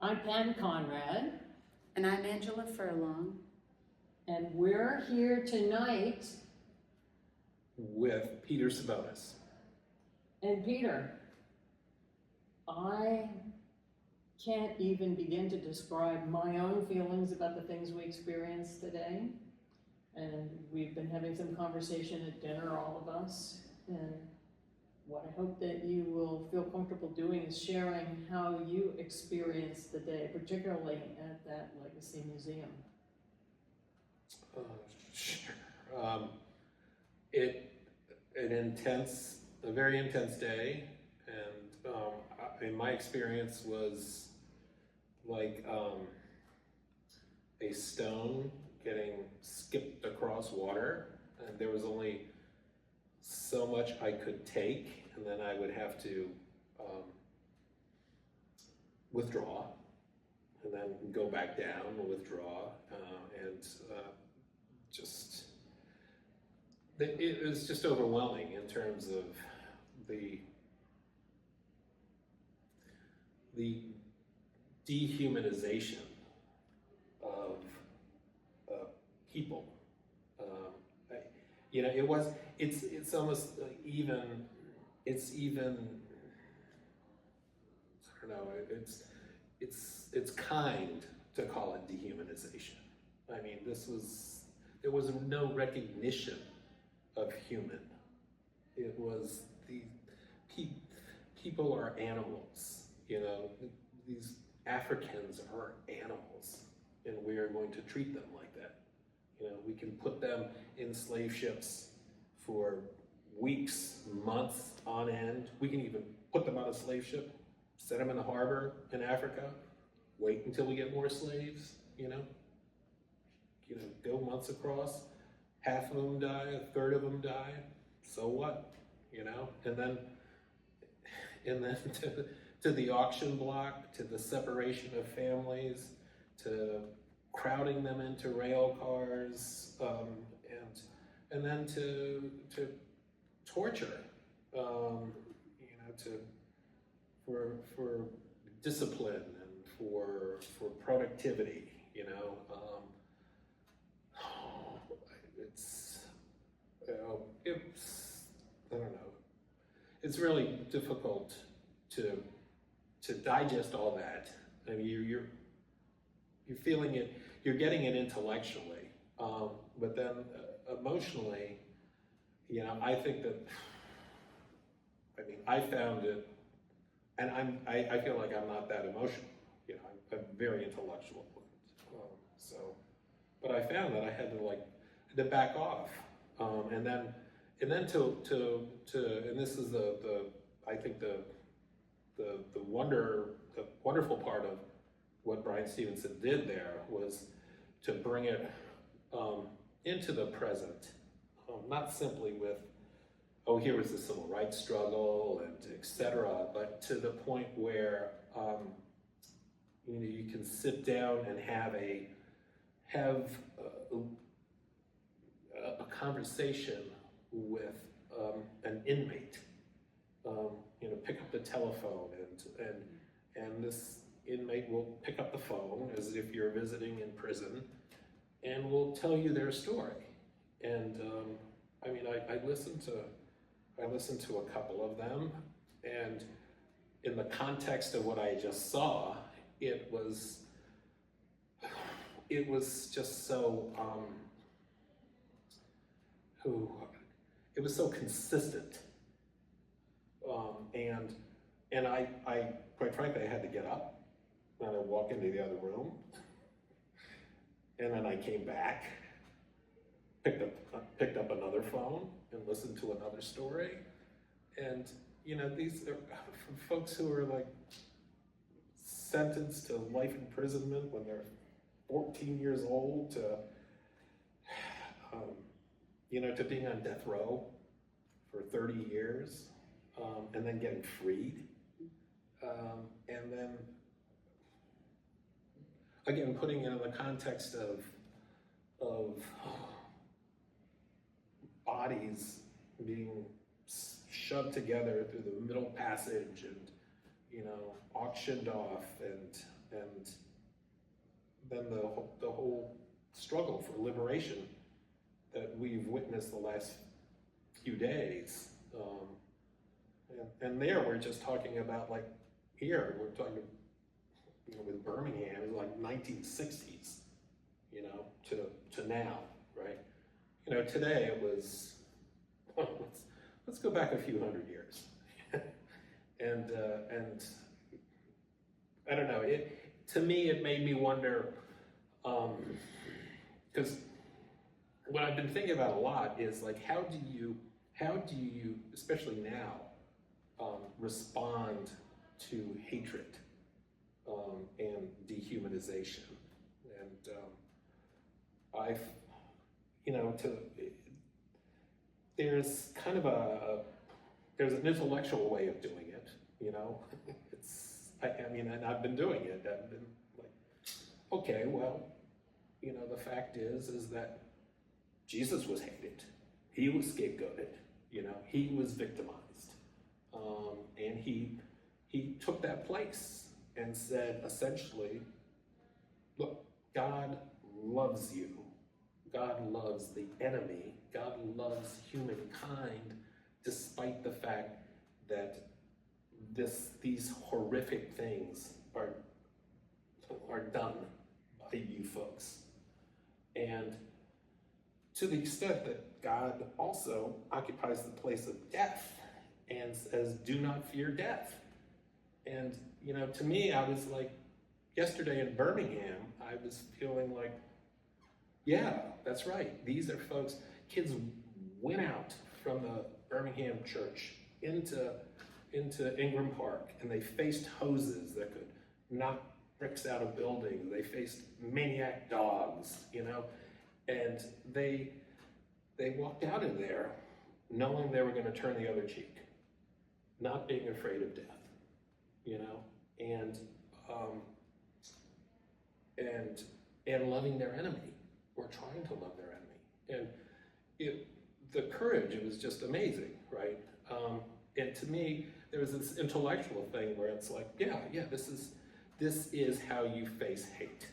I'm Pam Conrad, And I'm Angela Furlong. and we're here tonight. With Peter Sabonis. And Peter, I can't even begin to describe my own feelings about the things we experienced today. And we've been having some conversation at dinner, all of us. And what I hope that you will feel comfortable doing is sharing how you experienced the day, particularly at that Legacy Museum. Sure. A very intense day, and in my experience was like a stone getting skipped across water, and there was only so much I could take, and then I would have to withdraw, and then go back down and withdraw, and just it was just overwhelming in terms of the dehumanization of people. It's almost even, I don't know, it's kind to call it dehumanization. I mean, there was no recognition of human. It was people are animals, these Africans are animals, and we are going to treat them like that. We can put them in slave ships for weeks, months on end. We can even put them on a slave ship, set them in the harbor in Africa, wait until we get more slaves, go months across, half of them die, a third of them die, so what, and then to the auction block, to the separation of families, to crowding them into rail cars, and then to torture, for discipline and for productivity, it's I don't know. It's really difficult to digest all that. I mean, you're feeling it, you're getting it intellectually, but then emotionally, I think that, I found it, and I feel like I'm not that emotional. I'm very intellectual, but I found that I had to back off, and then to and this is I think the wonderful part of what Brian Stevenson did there was to bring it into the present, not simply with, here was the civil rights struggle and etc., but to the point where you can sit down and have a conversation with an inmate. Pick up the telephone, and this inmate will pick up the phone as if you're visiting in prison, and will tell you their story. And I listened to a couple of them, and in the context of what I just saw, it was just so it was so consistent, and I quite frankly, I had to get up and I walk into the other room, and then I came back, picked up another phone and listened to another story, and these are folks who are sentenced to life imprisonment when they're 14 years old, to being on death row for 30 years, and then getting freed, and then again putting it in the context of bodies being shoved together through the middle passage and auctioned off, and then the whole struggle for liberation that we've witnessed the last few days. And there we're just talking about, like, here we're talking, you know, with Birmingham, it's like 1960s, you know, to now, right? You know, today it was, well, let's go back a few hundred years. and I don't know, to me it made me wonder, because what I've been thinking about a lot is, like, how do you, especially now, respond to hatred and dehumanization? And I've, you know, there's kind of there's an intellectual way of doing it, you know. I mean, and I've been doing it. I've been like, okay, well, you know, the fact is that Jesus was hated. He was scapegoated, you know, he was victimized. And he took that place and said, essentially, look, God loves you. God loves the enemy. God loves humankind, despite the fact that these horrific things are done by you folks. And to the extent that God also occupies the place of death and says, do not fear death. And, you know, to me, I was like, yesterday in Birmingham, I was feeling like, yeah, that's right. These are folks, kids went out from the Birmingham church into Ingram Park, and they faced hoses that could knock bricks out of buildings. They faced maniac dogs, you know, and they walked out of there knowing they were going to turn the other cheek, not being afraid of death, you know, and loving their enemy, or trying to love their enemy. And the courage, it was just amazing, right? And to me, there was this intellectual thing where it's like, yeah, this is how you face hate.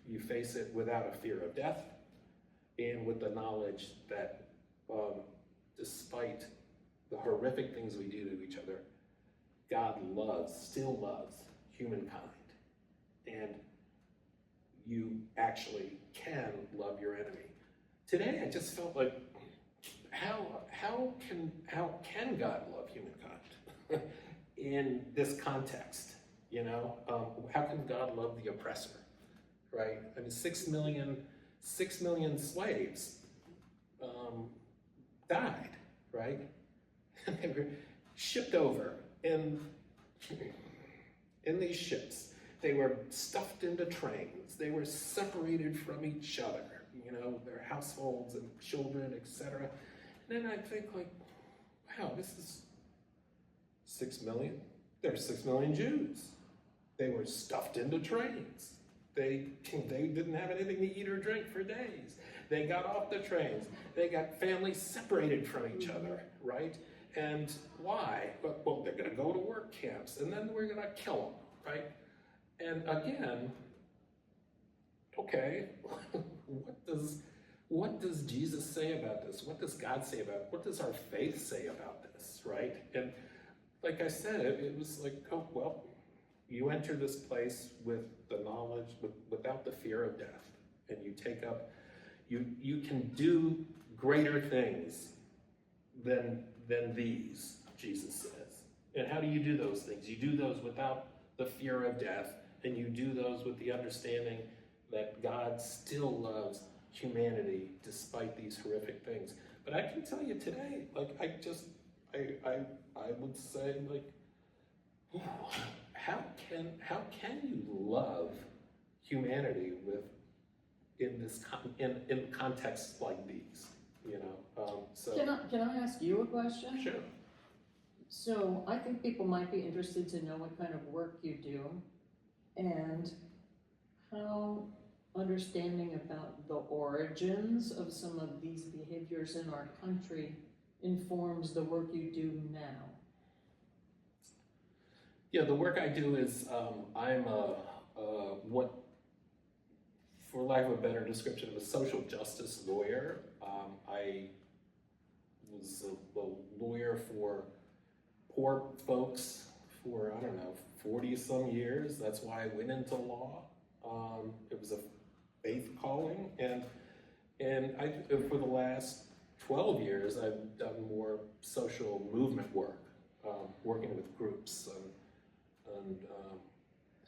You face it without a fear of death, and with the knowledge that despite the horrific things we do to each other, God still loves humankind. And you actually can love your enemy. Today, I just felt like, how can God love humankind in this context? You know, how can God love the oppressor, right? I mean, 6 million slaves died, right? They were shipped over in these ships. They were stuffed into trains. They were separated from each other, you know, their households and children, etc. And then I think, like, wow, this is 6 million. There are 6 million Jews. They were stuffed into trains. They didn't have anything to eat or drink for days. They got off the trains. They got families separated from each other, right? And why? Well, they're going to go to work camps, and then we're going to kill them, right? And again, okay, what does Jesus say about this? What does God say about it? What does our faith say about this, right? And like I said, it was like, oh, well, you enter this place with the knowledge, without the fear of death, and you take up, you can do greater things than these, Jesus says. And how do you do those things? You do those without the fear of death, and you do those with the understanding that God still loves humanity despite these horrific things. But I can tell you today, like, I would say, like, how can you love humanity in contexts like these, you know? So Can I ask you a question? sure. So I think people might be interested to know what kind of work you do and how understanding about the origins of some of these behaviors in our country informs the work you do now. Yeah, the work I do is I'm what, for lack of a better description, of a social justice lawyer. I was a lawyer for poor folks for, I don't know, 40-some years. That's why I went into law. It was a faith calling, and I, for the last 12 years, I've done more social movement work, working with groups, and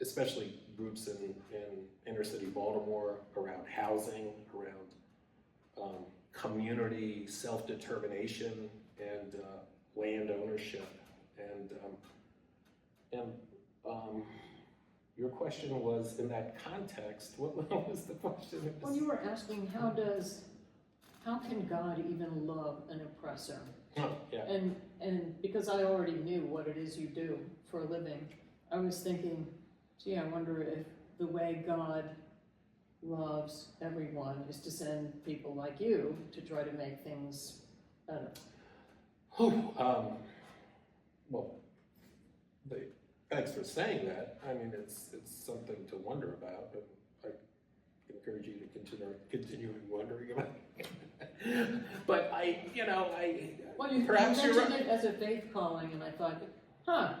especially groups in inner city Baltimore around housing, around community self-determination and land ownership. And your question was, in that context, what was the question? Well, you were asking, how can God even love an oppressor? Oh, yeah. And because I already knew what it is you do for a living, I was thinking, gee, I wonder if the way God loves everyone is to send people like you to try to make things better. Well, thanks for saying that. I mean, it's something to wonder about, but I encourage you to continue wondering about it. But Well, you perhaps you're mentioned right. it as a faith calling, and I thought, huh.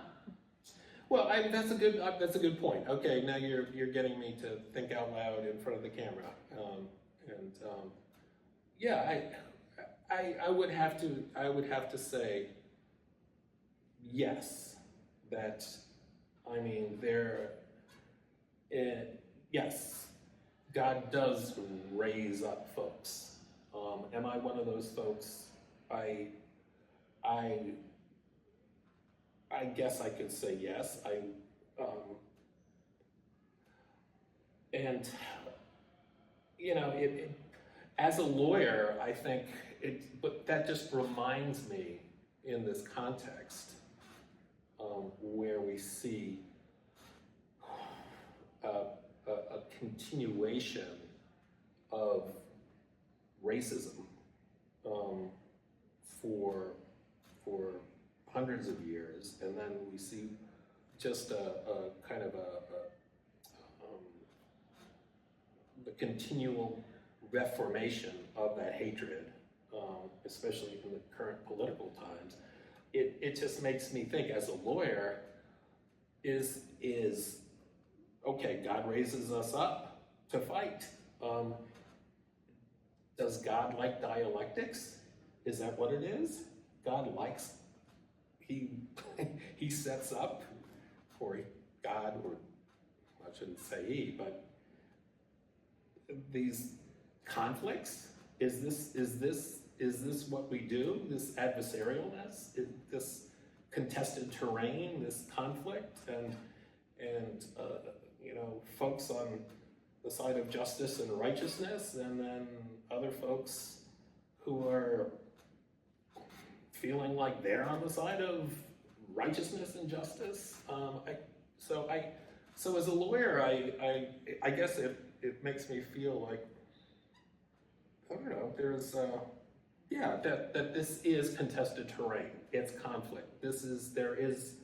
Well, that's a good point. Okay, now you're getting me to think out loud in front of the camera, yeah, I would have to say yes, that I mean yes, God does raise up folks. Am I one of those folks? I guess I could say yes. And as a lawyer, I think but that just reminds me in this context where we see a continuation of racism for hundreds of years, and then we see just a kind of the continual reformation of that hatred, especially in the current political times. It just makes me think, as a lawyer, is okay, God raises us up to fight. Does God like dialectics? Is that what it is? God likes, he sets up, or God, or I shouldn't say he, but these conflicts. Is this what we do? This adversarialness, this contested terrain, this conflict, and folks on the side of justice and righteousness, and then other folks who are feeling like they're on the side of righteousness and justice. So as a lawyer, I guess it makes me feel like, I don't know, there's that this is contested terrain. It's conflict. There is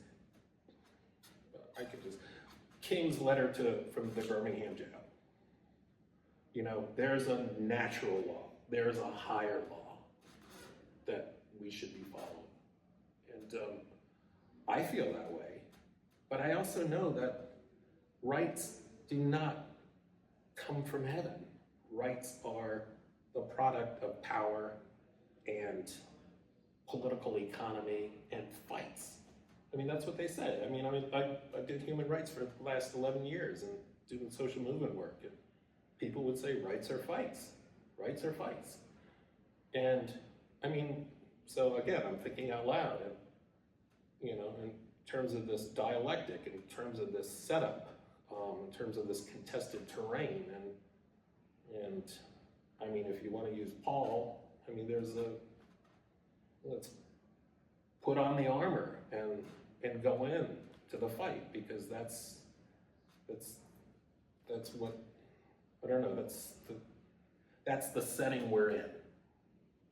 King's letter from the Birmingham jail. There's a natural law. There's a higher law that we should be following. And I feel that way. But I also know that rights do not come from heaven. Rights are the product of power and political economy and fights. I mean, that's what they said. I did human rights for the last 11 years and doing social movement work. And people would say rights are fights. Rights are fights. And so again, I'm thinking out loud, and in terms of this dialectic, in terms of this setup, in terms of this contested terrain, and if you want to use Paul, let's put on the armor and go in to the fight, because that's what, I don't know, that's the setting we're in,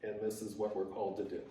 and this is what we're called to do.